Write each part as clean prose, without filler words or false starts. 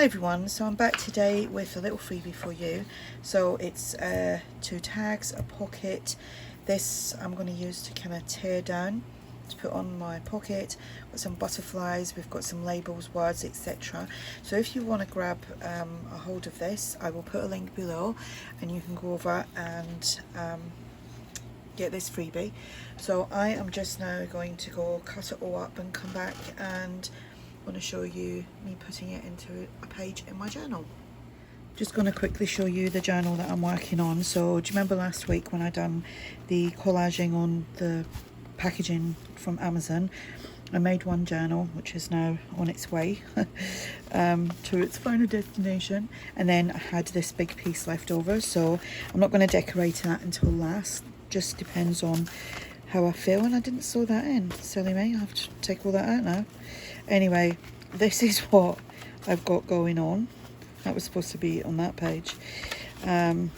Hi everyone, so I'm back today with a little freebie for you. So it's 2 tags, a pocket. This I'm going to use to kind of tear down to put on my pocket. Got some butterflies, we've got some labels, words, etc. So if you want to grab a hold of this, I will put a link below and you can go over and get this freebie. So I am just now going to go cut it all up and come back, and I'm going to show you me putting it into a page in my journal. Just going to quickly show you the journal that I'm working on. So do you remember last week when I done the collaging on the packaging from Amazon? I made one journal which is now on its way to its final destination, and then I had this big piece left over, so I'm not going to decorate that until last. Just depends on how I feel, and I didn't sew that in. Silly me, I have to take all that out now. Anyway, this is what I've got going on. That was supposed to be on that page, and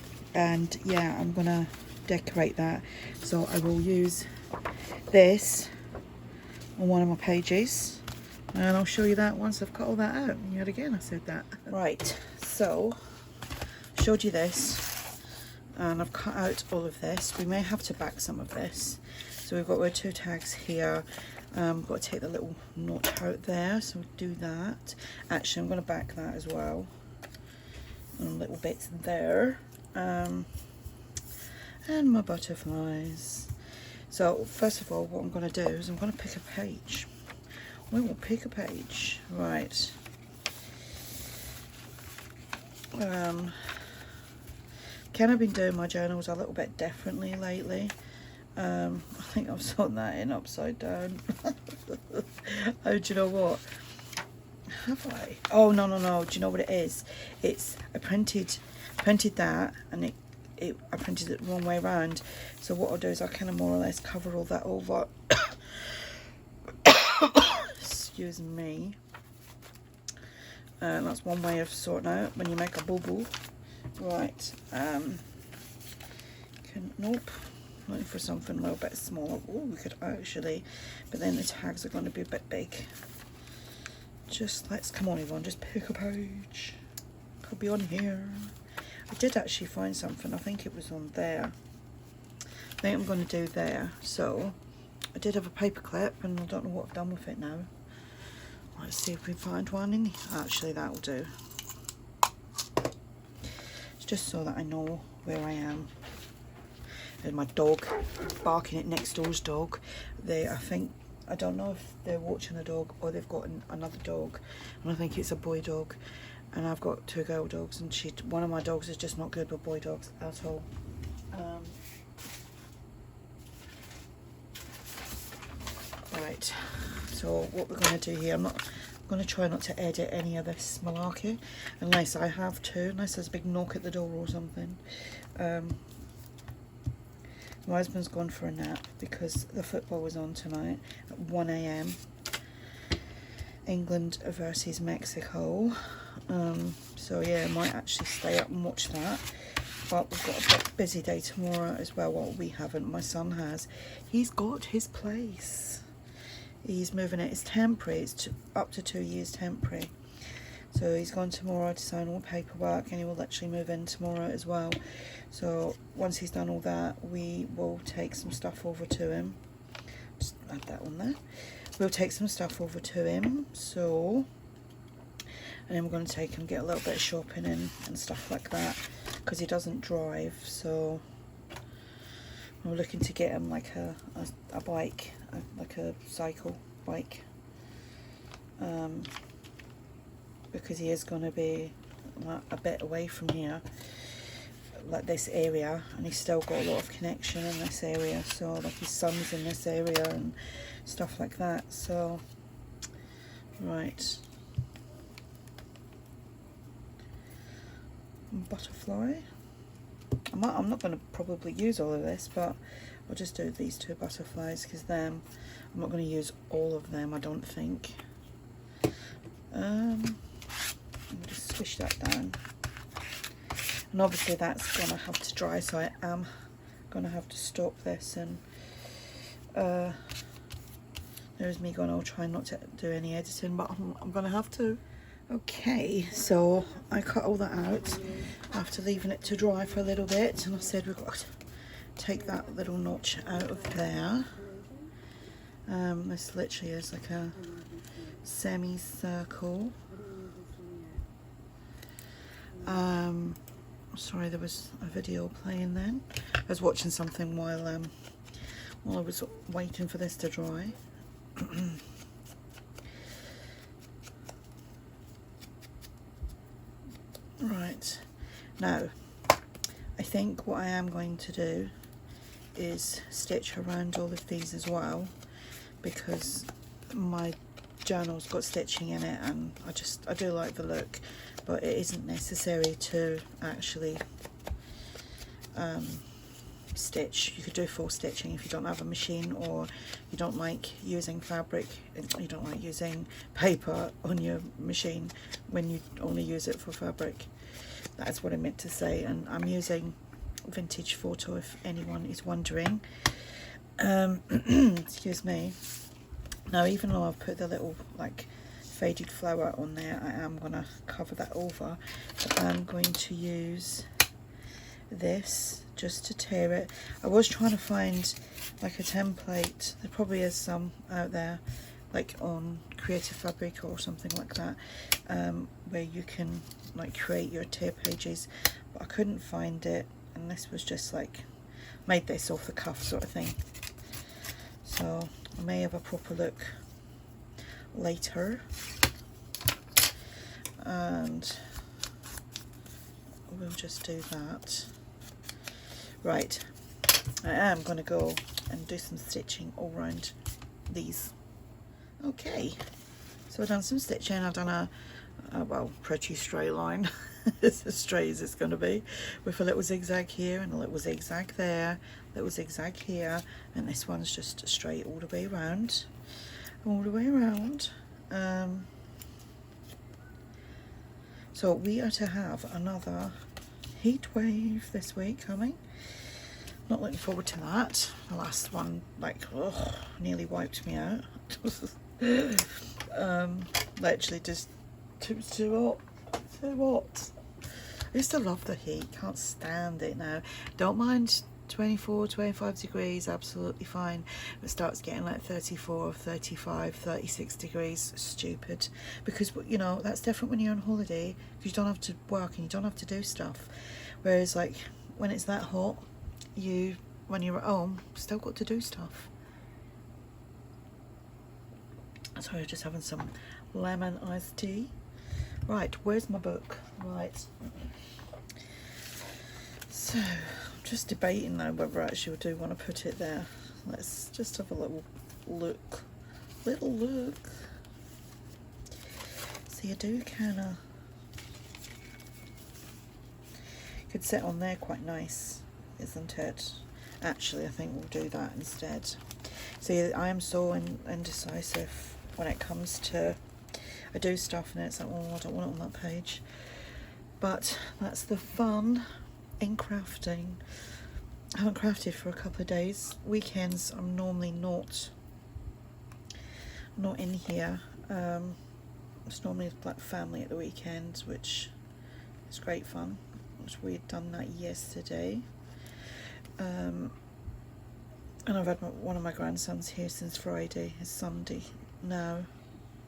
yeah, I'm gonna decorate that. So I will use this on one of my pages, and I'll show you that once I've cut all that out. And yet again I said that. Right, so showed you this, and I've cut out all of this. We may have to back some of this. So we've got our 2 tags here. Got to take the little knot out there, so we'll do that. Actually, I'm going to back that as well. And little bits there. And my butterflies. So first of all, what I'm going to do is I'm going to pick a page. We will pick a page. Right. Kind of been doing my journals a little bit differently lately. I think I've sewn that in upside down. Oh, do you know what? Have I? Oh, no. Do you know what it is? It's I printed that, and I printed it the wrong way around. So what I'll do is I'll kind of more or less cover all that over. Excuse me. That's one way of sorting out when you make a bubble. Right. Nope. Looking for something a little bit smaller. Oh, we could actually, but then the tags are going to be a bit big. Come on everyone, just pick a page. Could be on here. I did actually find something. I think it was on there. I think I'm going to do there. So I did have a paper clip, and I don't know what I've done with it now. Let's see if we find one in here. Actually, that'll do. It's just so that I know where I am. And my dog barking at next door's dog. I don't know if they're watching a dog or they've got another dog, and I think it's a boy dog, and I've got 2 girl dogs, and one of my dogs is just not good with boy dogs at all. Right, so what we're going to do here, I'm going to try not to edit any of this malarkey unless I have to, unless there's a big knock at the door or something. My husband's gone for a nap because the football was on tonight at 1 AM. England versus Mexico. So yeah, I might actually stay up and watch that. But we've got a busy day tomorrow as well. Well, we haven't. My son has. He's got his place. He's moving it. It's temporary. It's up to 2 years temporary. So he's gone tomorrow to sign all paperwork, and he will actually move in tomorrow as well. So once he's done all that, we will take some stuff over to him. Just add that on there. We'll take some stuff over to him. So, and then we're going to take him, get a little bit of shopping in and stuff like that, because he doesn't drive. So we're looking to get him like a bike, like a cycle bike. Because he is going to be a bit away from here, like this area, and he's still got a lot of connection in this area, so like his son's in this area and stuff like that. So right, butterfly. I'm not going to probably use all of this, but I'll just do these 2 butterflies, because I'm not going to use all of them, I don't think. I'll just squish that down, and obviously that's going to have to dry, so I am going to have to stop this, and there's me going, I'll try not to do any editing, but I'm going to have to. Okay, so I cut all that out after leaving it to dry for a little bit, and I said we've got to take that little notch out of there. This literally is like a semicircle. Sorry, there was a video playing then. I was watching something while I was waiting for this to dry. Right, now I think what I am going to do is stitch around all of these as well, because my journal's got stitching in it and I do like the look, but it isn't necessary to actually stitch. You could do full stitching if you don't have a machine, or you don't like using fabric, you don't like using paper on your machine when you only use it for fabric. That's what I meant to say. And I'm using Vintage Photo if anyone is wondering. Excuse me. Now, even though I've put the little like faded flower on there, I am going to cover that over, but I'm going to use this just to tear it. I was trying to find like a template, there probably is some out there, like on Creative Fabric or something like that, where you can like create your tear pages, but I couldn't find it, and this was just like made this off the cuff sort of thing. So I may have a proper look later, and we'll just do that. Right, I am going to go and do some stitching all around these. Okay, so I've done some stitching. I've done a well, pretty straight line, as straight as it's going to be, with a little zigzag here and a little zigzag there, little zigzag here, and this one's just straight all the way around, all the way around. So we are to have another heat wave this week coming. Not looking forward to that. The last one, like, ugh, nearly wiped me out. Literally just too hot. I used to love the heat, can't stand it now. Don't mind 24, 25 degrees, absolutely fine. It starts getting like 34, 35, 36 degrees, stupid. Because, you know, that's different when you're on holiday, because you don't have to work and you don't have to do stuff. Whereas like when it's that hot, when you're at home, still got to do stuff. Sorry, just having some lemon iced tea. Right, where's my book? Right. So, I'm just debating now whether actually I do want to put it there. Let's just have a little look. See, I do kind of could sit on there quite nice, isn't it? Actually, I think we'll do that instead. See, I am so indecisive when it comes to, I do stuff and it's like, oh, I don't want it on that page. But that's the fun in crafting. I haven't crafted for a couple of days. Weekends I'm normally not in here. It's normally like family at the weekends, which is great fun, which we had done that yesterday. And I've had one of my grandsons here since Friday. It's Sunday now.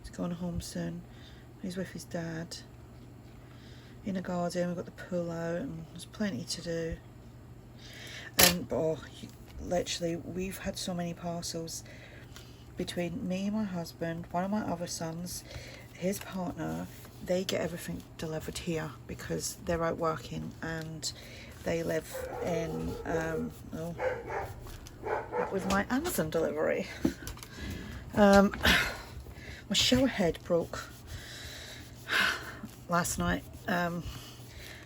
He's going home soon. He's with his dad in the garden. We've got the pool out and there's plenty to do. And literally we've had so many parcels between me and my husband, one of my other sons, his partner. They get everything delivered here because they're out working and they live in with my Amazon delivery. My shower head broke last night,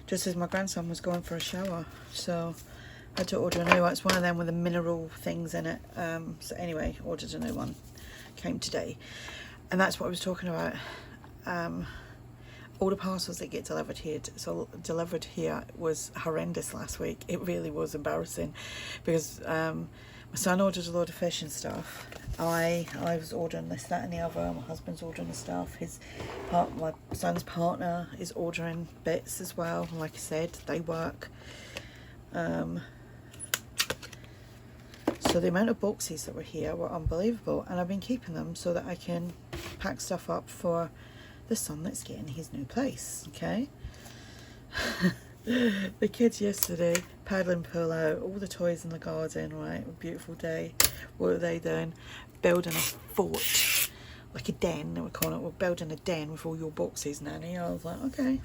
just as my grandson was going for a shower, so I had to order a new one. It's one of them with the mineral things in it. So anyway, ordered a new one, came today, and that's what I was talking about. All the parcels that get delivered here was horrendous last week. It really was embarrassing because My son ordered a lot of fish and stuff. I was ordering this, that and the other. My husband's ordering the stuff. My son's partner is ordering bits as well. Like I said, they work. So the amount of boxes that were here were unbelievable, and I've been keeping them so that I can pack stuff up for the son that's getting his new place. Okay. The kids yesterday paddling pool out, all the toys in the garden, right? A beautiful day. What were they doing? Building a fort, like a den. They were calling it. We're building a den with all your boxes, Nanny. I was like, okay.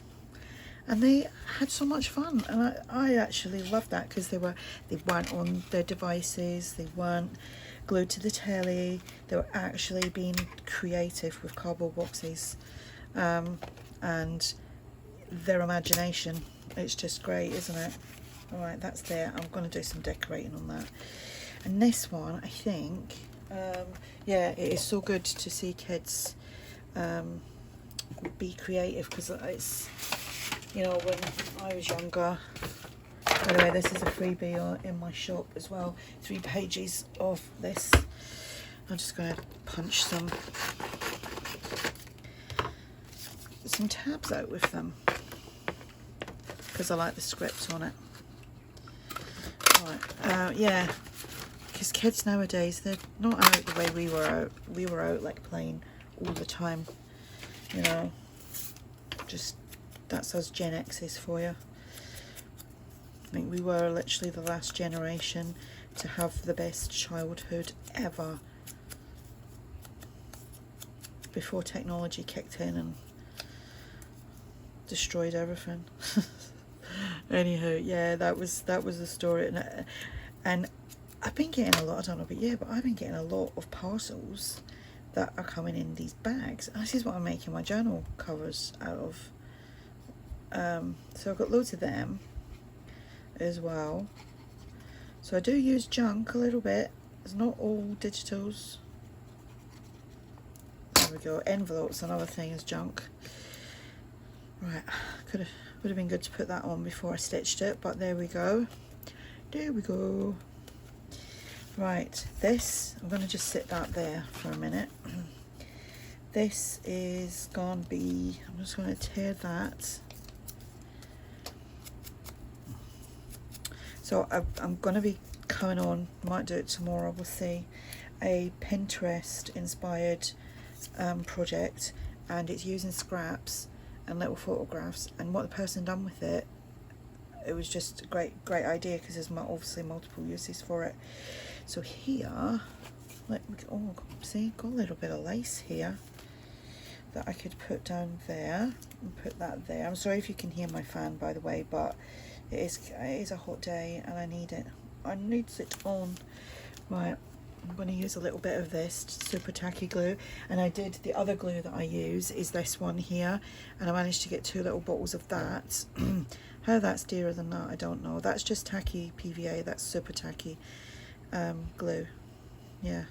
And they had so much fun, and I actually loved that, because they weren't on their devices, they weren't glued to the telly, they were actually being creative with cardboard boxes, and their imagination. It's just great, isn't it? All right, that's there. I'm going to do some decorating on that. And this one, I think, yeah, it is so good to see kids be creative, because it's, you know, when I was younger. By the way, this is a freebie in my shop as well. 3 pages of this. I'm just going to punch some tabs out with them, because I like the script on it. Right, yeah, because kids nowadays, they're not out the way we were out. We were out like playing all the time, you know. Just, that's us Gen X's for you. I think we were literally the last generation to have the best childhood ever, before technology kicked in and destroyed everything. Anywho, yeah, that was the story. And I've been getting a lot, I don't know about you, but I've been getting a lot of parcels that are coming in these bags. And this is what I'm making my journal covers out of. So I've got loads of them as well. So I do use junk a little bit. It's not all digitals. There we go. Envelopes, another thing, is junk. Right, would have been good to put that on before I stitched it, but there we go. There we go. Right, this, I'm going to just sit that there for a minute. This is going to be, I'm just going to tear that. So I'm going to be coming on, might do it tomorrow, we'll see, a Pinterest inspired project, and it's using scraps and little photographs, and what the person done with it, it was just a great idea, because there's obviously multiple uses for it. So here, oh, see, got a little bit of lace here that I could put down there and put that there. I'm sorry if you can hear my fan, by the way, but it is a hot day and I need it. I need it on. Right, I'm going to use a little bit of this super tacky glue, and the other glue that I use is this one here, and I managed to get 2 little bottles of that. How that's dearer than that, I don't know. That's just tacky PVA, that's super tacky glue, yeah.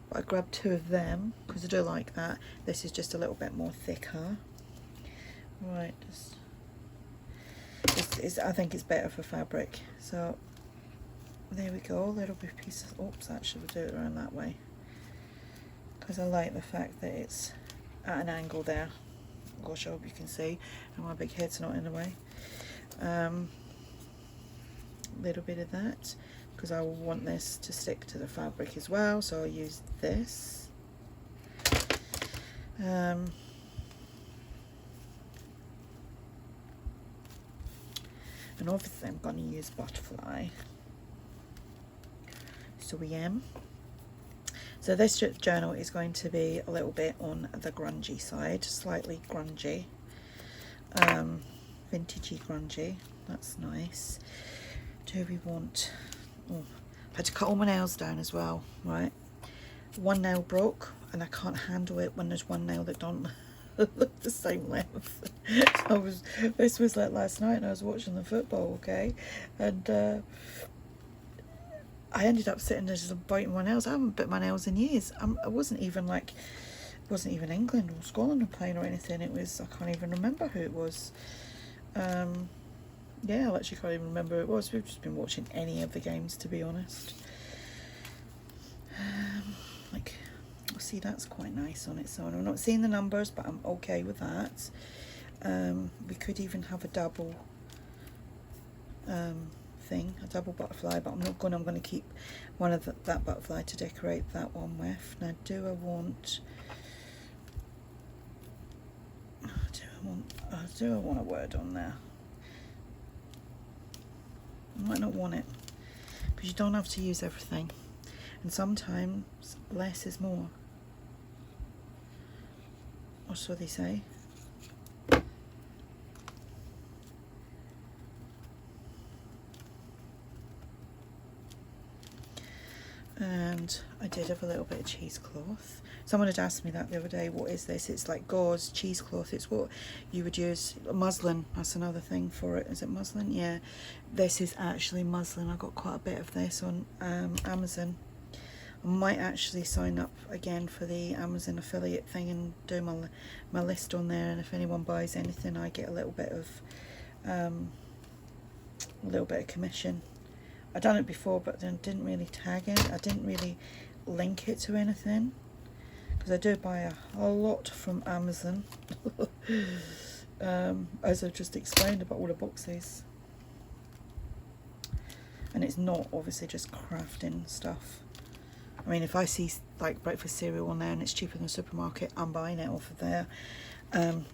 But I grabbed 2 of them because I do like that. This is just a little bit more thicker. Right, I think it's better for fabric. So there we go, a little bit of pieces. Oops, actually we'll do it around that way, because I like the fact that it's at an angle there. Gosh, I hope you can see, and my big head's not in the way. Little bit of that, because I want this to stick to the fabric as well, so I'll use this. And obviously I'm going to use butterfly. So So this journal is going to be a little bit on the grungy side, slightly grungy, vintagey grungy. That's nice. Do we want? Oh, I had to cut all my nails down as well. Right, one nail broke, and I can't handle it when there's one nail that don't look the same length. This was like last night, and I was watching the football, okay, and I ended up sitting there just biting my nails. I haven't bit my nails in years. It wasn't even England or Scotland were playing or anything. It was, I can't even remember who it was. Yeah, I actually can't even remember who it was. We've just been watching any of the games, to be honest. Like, see, that's quite nice on its own. I'm not seeing the numbers, but I'm okay with that. We could even have a double thing, a double butterfly, but I'm not going. I'm going to keep one of that butterfly to decorate that one with. Now, do I want a word on there? I might not want it, because you don't have to use everything, and sometimes less is more, or so they say. And I did have a little bit of cheesecloth. Someone had asked me that the other day, what is this? It's like gauze cheesecloth. It's what you would use. Muslin, that's another thing for it. Is it muslin? Yeah, this is actually muslin. I got quite a bit of this on Amazon. I might actually sign up again for the Amazon affiliate thing and do my list on there, and if anyone buys anything, I get a little bit of commission. I've done it before, but then didn't really tag it. I didn't really link it to anything, because I do buy a lot from Amazon. As I've just explained about all the boxes. And it's not obviously just crafting stuff. I mean, if I see like breakfast cereal on there and it's cheaper than the supermarket, I'm buying it off of there.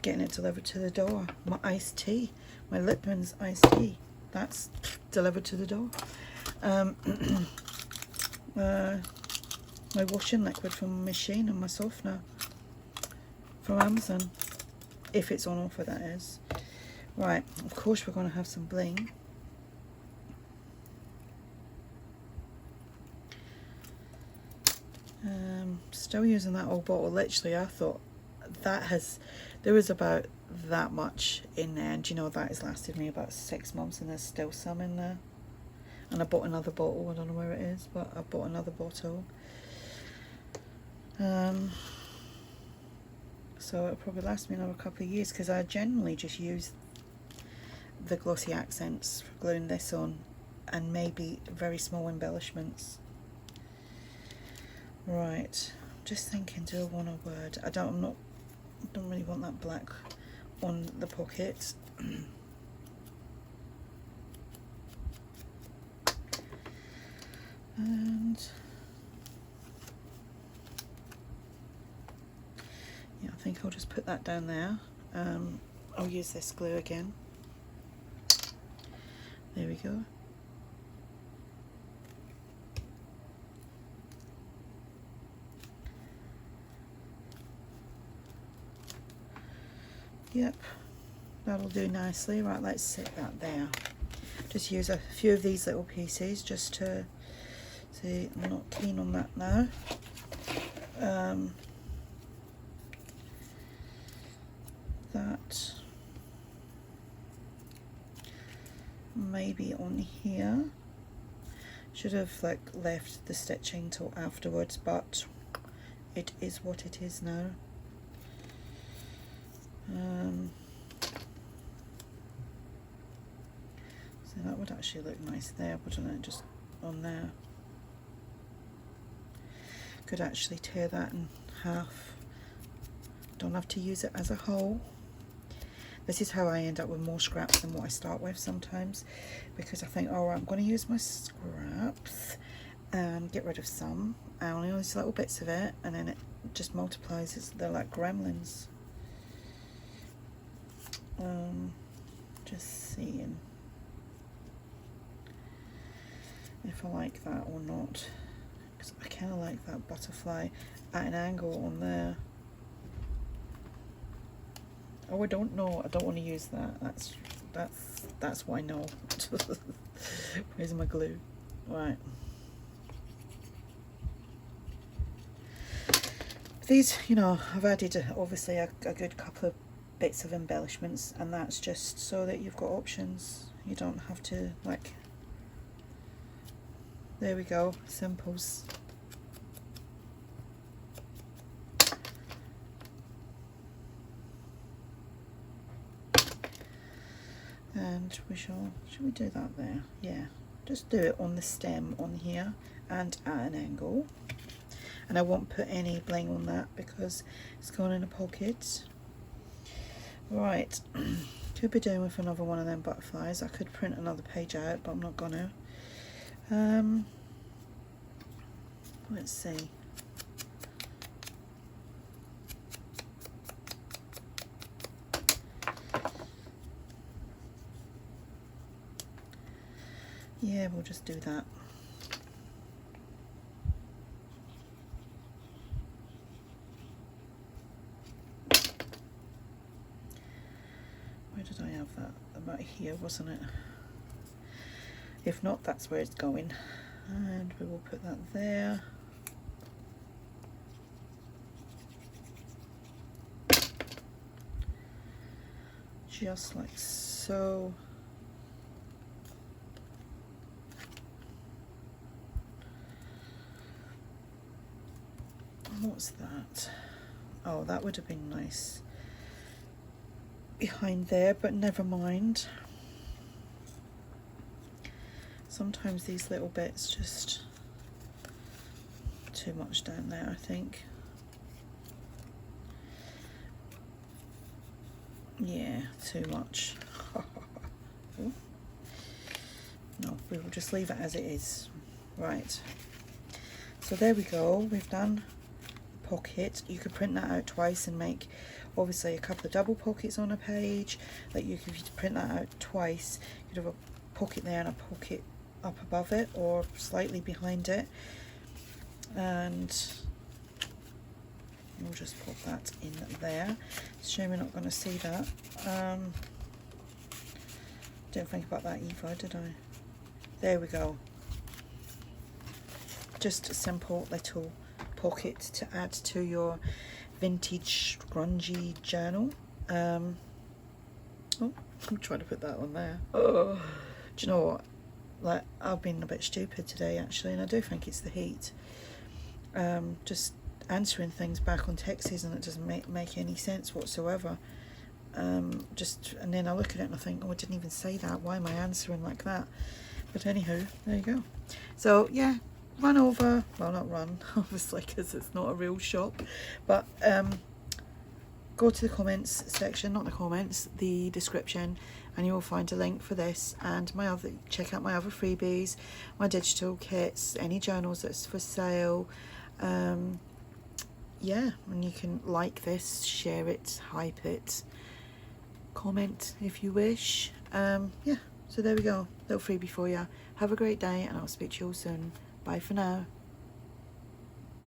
Getting it delivered to the door. My iced tea, my Lipton's iced tea, that's delivered to the door. My washing liquid from my machine and my softener from Amazon, if it's on offer, that is. Right, of course we're going to have some bling. Still using that old bottle. Literally, I thought there was about that much in there, and you know, that has lasted me about 6 months, and there's still some in there. And I bought another bottle. I don't know where it is, but I bought another bottle. So it'll probably last me another couple of years, because I generally just use the glossy accents for gluing this on, and maybe very small embellishments. Right, just thinking, do I want a word? I don't really want that black on the pocket. And yeah, I think I'll just put that down there. I'll use this glue again. There we go. Yep, that'll do nicely. Right, let's sit that there. Just use a few of these little pieces just to see. I'm not keen on that now. That maybe on here. Should have like left the stitching till afterwards, but it is what it is now. So that would actually look nice there, wouldn't it? Just on there. Could actually tear that in half. Don't have to use it as a whole. This is how I end up with more scraps than what I start with sometimes, because I think, oh, I'm going to use my scraps and get rid of some. I only use little bits of it, and then it just multiplies. They're like gremlins. Just seeing if I like that or not, because I kind of like that butterfly at an angle on there. Oh, I don't know. I don't want to use that. That's what I know. Where's my glue? Right. These, you know, I've added obviously a good couple of bits of embellishments, and that's just so that you've got options. You don't have to, like, there we go, simples. And we should we do that there? Yeah, just do it on the stem on here and at an angle. And I won't put any bling on that because it's going in a pocket. Right, could be doing with another one of them butterflies. I could print another page out, but I'm not gonna. Let's see. Yeah, we'll just do that. Where did I have that? About here, wasn't it? If not, that's where it's going. And we will put that there. Just like so. What's that? Oh, that would have been nice behind there, but never mind. Sometimes these little bits just too much down there, I think. Yeah, too much. No, we will just leave it as it is. Right, so there we go. We've done the pocket. You could print that out twice and make obviously a couple of double pockets on a page. Like you could print that out twice, you'd have a pocket there and a pocket up above it or slightly behind it, and we'll just pop that in there. It's a shame we're not going to see that. Didn't think about that either, did I? There we go. Just a simple little pocket to add to your vintage grungy journal. Oh, I'm trying to put that on there. Oh, do you know what? Like, I've been a bit stupid today actually, and I do think it's the heat. Just answering things back on texts and it doesn't make any sense whatsoever. And then I look at it and I think, oh, I didn't even say that. Why am I answering like that? But anywho, there you go. So yeah, run over. Well, not run, obviously, because it's not a real shop. But go to the comments section, not the comments, the description, and you will find a link for this and check out my other freebies, my digital kits, any journals that's for sale. Yeah, and you can like this, share it, hype it, comment if you wish. Yeah, so there we go, little freebie for you. Have a great day and I'll speak to you all soon. Bye for now.